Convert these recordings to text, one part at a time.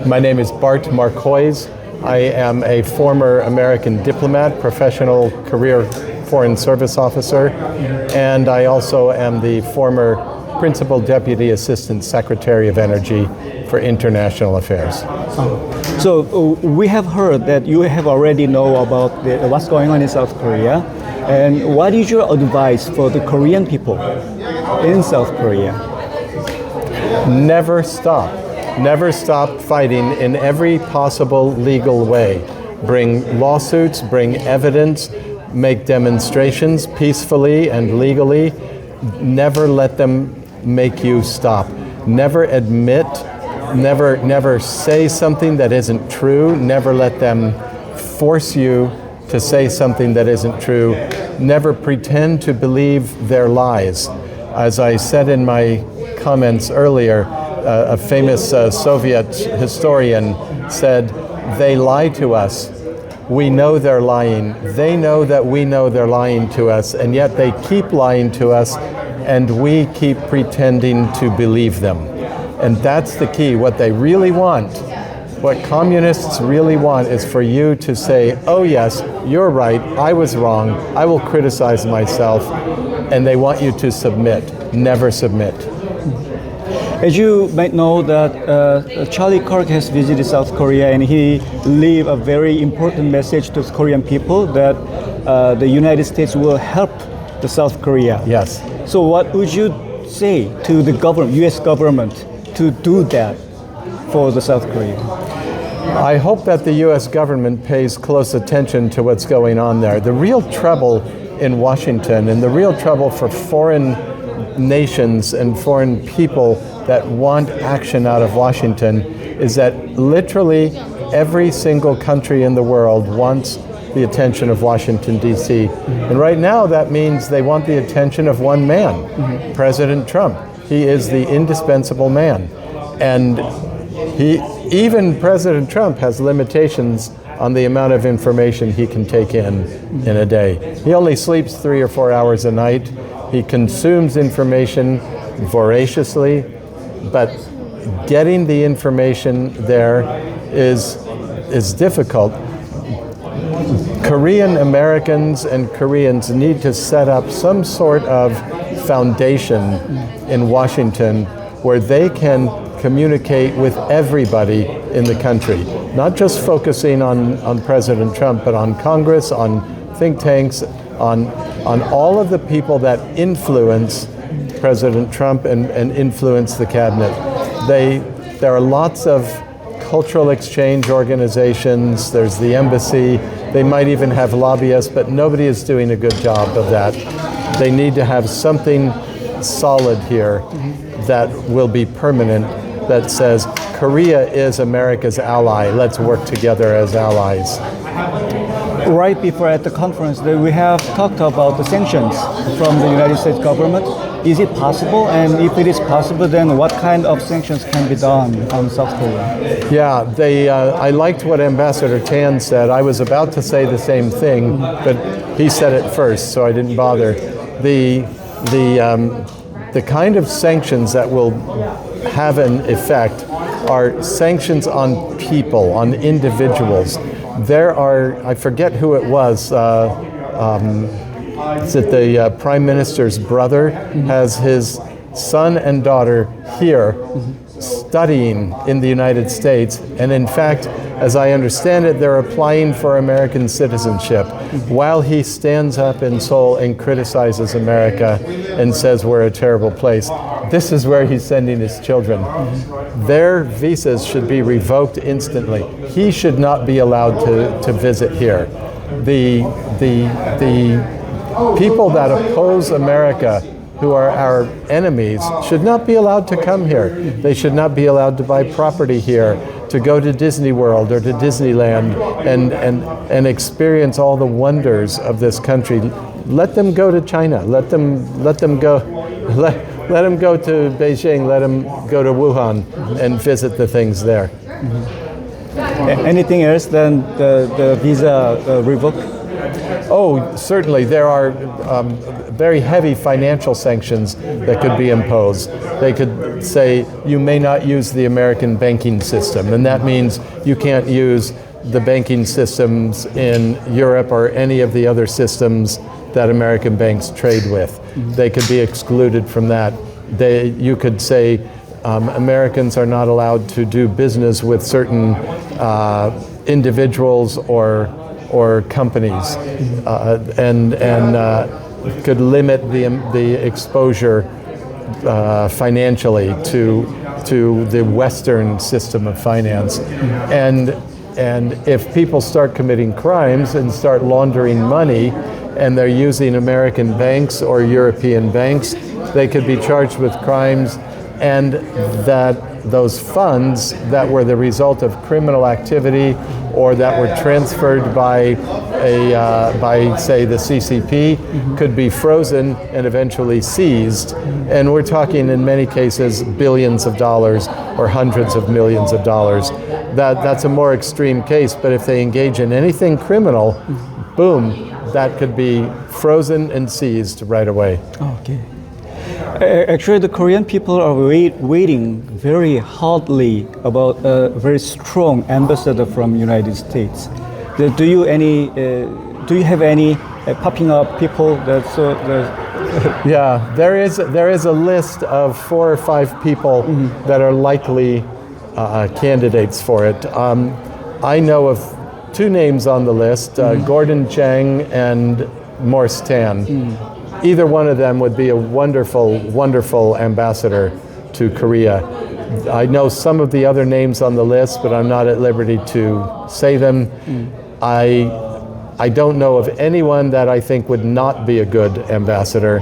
My name is Bart Marnois. I am a former American diplomat, professional career foreign service officer, and I also am the former Principal Deputy Assistant Secretary of Energy for International Affairs. So we have heard that you have already know about what's going on in South Korea. And what is your advice for the Korean people in South Korea? Never stop. Never stop fighting in every possible legal way. Bring lawsuits, bring evidence, make demonstrations peacefully and legally. Never let them make you stop. Never admit, never say something that isn't true. Never let them force you to say something that isn't true. Never pretend to believe their lies. As I said in my comments earlier, a famous Soviet historian said, "They lie to us. We know they're lying. They know that we know they're lying to us, and yet they keep lying to us, and we keep pretending to believe them." And that's the key. What they really want, what communists really want, is for you to say, "Oh yes, you're right, I was wrong, I will criticize myself," and they want you to submit. Never submit. As you might know that Charlie Kirk has visited South Korea and he leave a very important message to Korean people that the United States will help the South Korea. Yes. So what would you say to the government, U.S. government, to do that for the South Korea? I hope that the U.S. government pays close attention to what's going on there. The real trouble in Washington and the real trouble for foreign nations and foreign people that want action out of Washington is that literally every single country in the world wants the attention of Washington, D.C. And right now that means they want the attention of one man, President Trump. He is the indispensable man. And even President Trump has limitations on the amount of information he can take in a day. He only sleeps 3 or 4 hours a night. He consumes information voraciously, but getting the information there is difficult. Korean Americans and Koreans need to set up some sort of foundation in Washington where they can communicate with everybody in the country, not just focusing on President Trump, but on Congress, on think tanks, on all of the people that influence President Trump and influence the cabinet. There are lots of cultural exchange organizations, there's the embassy, they might even have lobbyists, but nobody is doing a good job of that. They need to have something solid here that will be permanent, that says Korea is America's ally, let's work together as allies. Right before at the conference, we have talked about the sanctions from the United States government. Is it possible? And if it is possible, then what kind of sanctions can be done on South Korea? Yeah, I liked what Ambassador Tan said. I was about to say the same thing, but he said it first, so I didn't bother. The kind of sanctions that will have an effect are sanctions on people, on individuals. There are, I forget who it was, is it the Prime Minister's brother has his son and daughter here studying in the United States, and in fact, as I understand it, they're applying for American citizenship while he stands up in Seoul and criticizes America and says we're a terrible place. This is where he's sending his children. Their visas should be revoked instantly. He should not be allowed to visit here. The people that oppose America, who are our enemies, should not be allowed to come here. They should not be allowed to buy property here, to go to Disney World or to Disneyland and experience all the wonders of this country. Let them go to China. Let them go. Let them go to Beijing. Let them go to Wuhan and visit the things there. Anything else than the visa revoke? Oh, certainly. There are very heavy financial sanctions that could be imposed. They could say you may not use the American banking system, and that means you can't use the banking systems in Europe or any of the other systems that American banks trade with. They could be excluded from that. You could say Americans are not allowed to do business with certain individuals or companies, and could limit the exposure financially to the Western system of finance. And if people start committing crimes and start laundering money, and they're using American banks or European banks, they could be charged with crimes, and that those funds that were the result of criminal activity or that were transferred by say the CCP could be frozen and eventually seized. And we're talking in many cases billions of dollars or hundreds of millions of dollars. That's a more extreme case, but if they engage in anything criminal, boom, that could be frozen and seized right away. Okay. Actually, the Korean people are waiting very hardly about a very strong ambassador from United States. Do you have any popping up people that Yeah, there is a list of 4 or 5 people that are likely candidates for it. I know of 2 names on the list, Gordon Chang and Morse Tan. Either one of them would be a wonderful, wonderful ambassador to Korea. I know some of the other names on the list, but I'm not at liberty to say them. I don't know of anyone that I think would not be a good ambassador,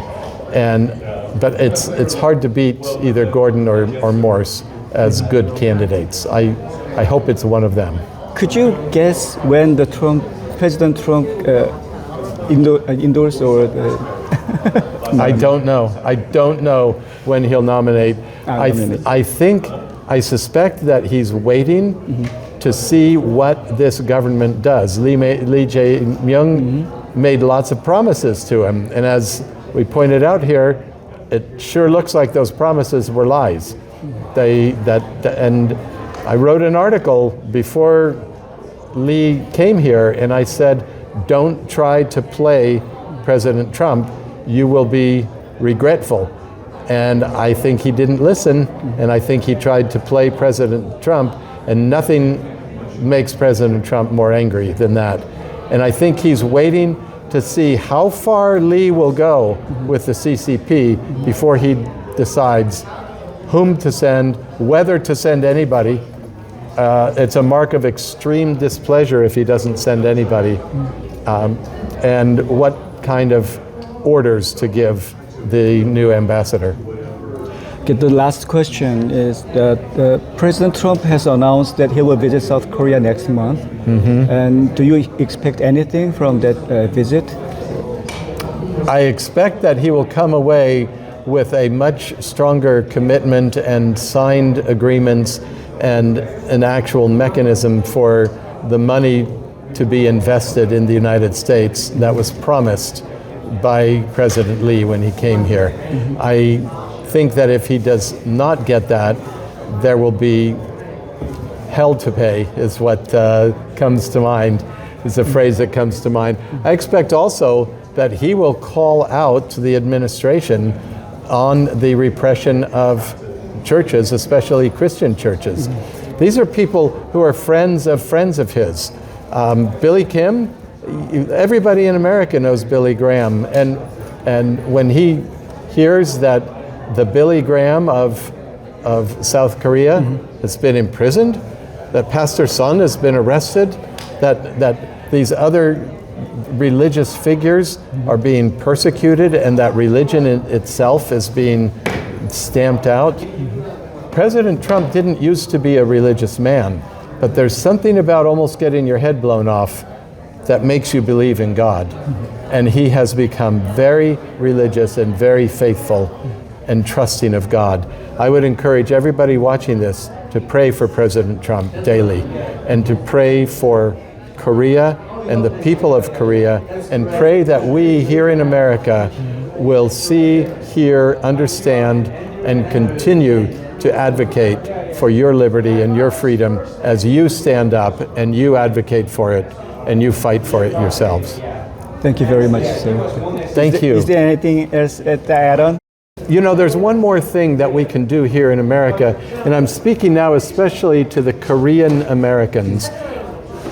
but it's hard to beat either Gordon or Morse as good candidates. I hope it's one of them. Could you guess when President Trump endorse or? I don't know. I don't know when he'll nominate. I suspect that he's waiting to see what this government does. Lee Jae-myung made lots of promises to him, and as we pointed out here, it sure looks like those promises were lies. And I wrote an article before Lee came here, and I said, don't try to play President Trump. You will be regretful. And I think he didn't listen, and I think he tried to play President Trump, and nothing makes President Trump more angry than that. And I think he's waiting to see how far Lee will go with the CCP before he decides whom to send, whether to send anybody. It's a mark of extreme displeasure if he doesn't send anybody, and what kind of orders to give the new ambassador. Okay, the last question is that President Trump has announced that he will visit South Korea next month. And do you expect anything from that visit? I expect that he will come away with a much stronger commitment and signed agreements and an actual mechanism for the money to be invested in the United States that was promised by President Lee when he came here. I think that if he does not get that, there will be hell to pay, is what comes to mind, is a phrase that comes to mind. I expect also that he will call out to the administration on the repression of churches, especially Christian churches. These are people who are friends of his. Billy Kim, everybody in America knows Billy Graham, and when he hears that the Billy Graham of South Korea has been imprisoned, that Pastor Sun has been arrested, that these other religious figures are being persecuted, and that religion itself is being stamped out. President Trump didn't used to be a religious man, but there's something about almost getting your head blown off that makes you believe in God. And he has become very religious and very faithful and trusting of God. I would encourage everybody watching this to pray for President Trump daily and to pray for Korea and the people of Korea, and pray that we here in America will see, hear, understand, and continue to advocate for your liberty and your freedom as you stand up and you advocate for it and you fight for it yourselves. Thank you very much, sir. Thank you. Is there anything else to add on? You know, there's one more thing that we can do here in America, and I'm speaking now especially to the Korean Americans,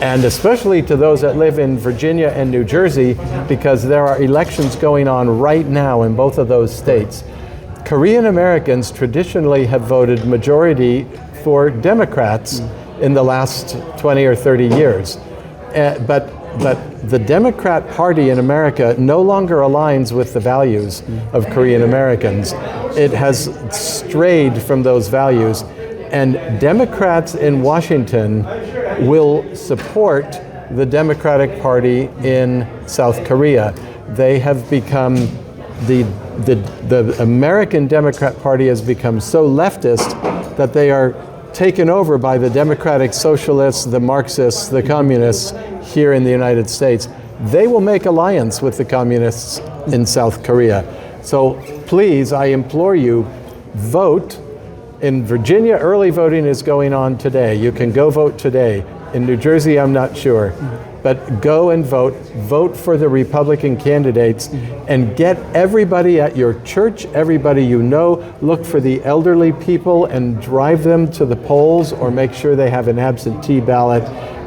and especially to those that live in Virginia and New Jersey, because there are elections going on right now in both of those states. Korean Americans traditionally have voted majority for Democrats in the last 20 or 30 years. But the Democrat Party in America no longer aligns with the values of Korean Americans. It has strayed from those values, and Democrats in Washington will support the Democratic Party in South Korea. They have become, the American Democrat Party has become so leftist that they are taken over by the Democratic Socialists, the Marxists, the Communists here in the United States. They will make alliance with the Communists in South Korea. So please, I implore you, vote. In Virginia, early voting is going on today. You can go vote today. In New Jersey, I'm not sure. But go and vote. Vote for the Republican candidates and get everybody at your church, everybody you know, look for the elderly people and drive them to the polls or make sure they have an absentee ballot.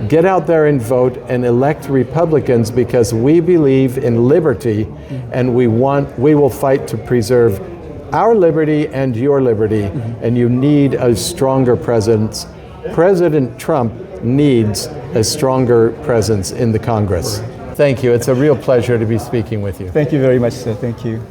Get out there and vote and elect Republicans, because we believe in liberty and we will fight to preserve our liberty and your liberty, and you need a stronger presence. President Trump needs a stronger presence in the Congress. Thank you. It's a real pleasure to be speaking with you. Thank you very much, sir. Thank you.